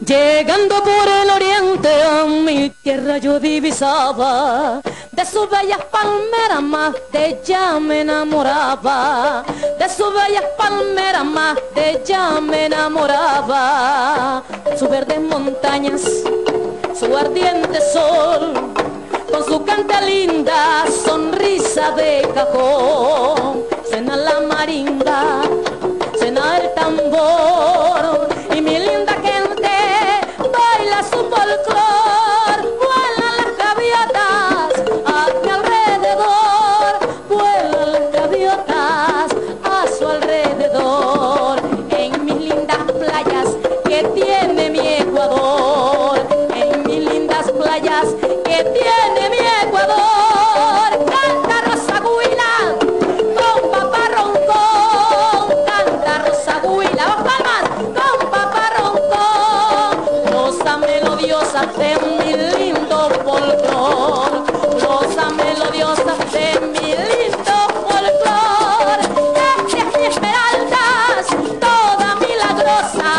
Llegando por el oriente a mi tierra yo divisaba de sus bellas palmeras más de ella me enamoraba, de sus bellas palmeras más de ella me enamoraba. Sus verdes montañas, su ardiente sol, con su cante linda sonrisa de cajón, suena la marimba, suena el tambor y mi linda gente baila su folclor. Vuelan las gaviotas a mi alrededor, vuelan las gaviotas a su alrededor. En mis lindas playas que tiene mi Ecuador, en mis lindas playas que tiene mi Ecuador, canta Rosa Huila con papá roncón, canta Rosa Huila, dos palmas con papá roncón, rosa melodiosa de mi lindo folclor, rosa melodiosa de mi lindo folclor. Este es mi Esmeraldas, toda milagrosa,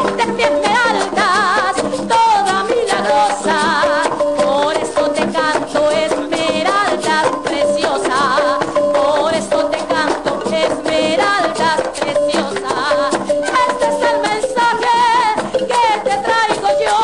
este es mi Esmeraldas, toda milagrosa. Por eso te canto, Esmeraldas preciosa, por eso te canto, Esmeraldas preciosa. Este es el mensaje que te traigo yo,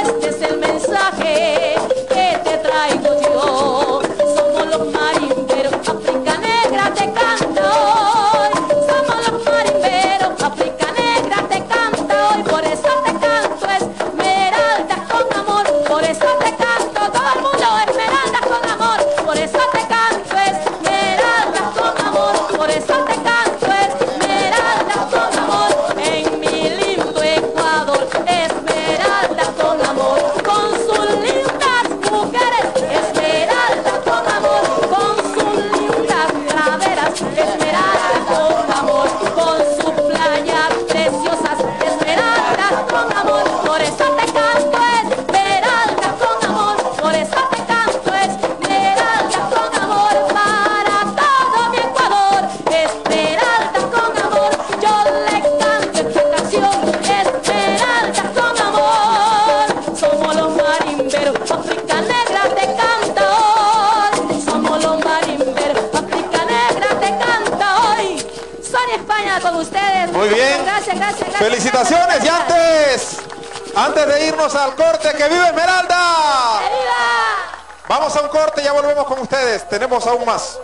este es el mensaje que te traigo yo. Somos los marimberos, África Negra te canta hoy, somos los marimberos, África Negra te canta hoy. Por eso te canto, Esmeraldas con amor, por eso te canto, todo el mundo, Esmeraldas con amor, por eso te canto, Esmeraldas con amor, por eso te canto, Esmeraldas con amor. En mi lindo Ecuador, Esmeraldas con amor, con sus lindas mujeres, Esmeraldas con amor, con sus lindas praderas, Esmeraldas con amor, con sus playas preciosas, Esmeraldas con amor. Por eso te canto, Esmeraldas con amor, por eso te canto, Esmeraldas con amor. Para todo mi Ecuador, Esmeraldas con amor, yo le canto esta canción, Esmeraldas con amor. Somos los marimberos, África Negra te canta hoy, somos los marimberos, África Negra te canta hoy. Sonia España con ustedes. Muy bien. Gracias. Felicitaciones. Y antes de irnos al corte, ¡que viva Esmeralda! ¡Que viva! Vamos a un corte y ya volvemos con ustedes. Tenemos aún más.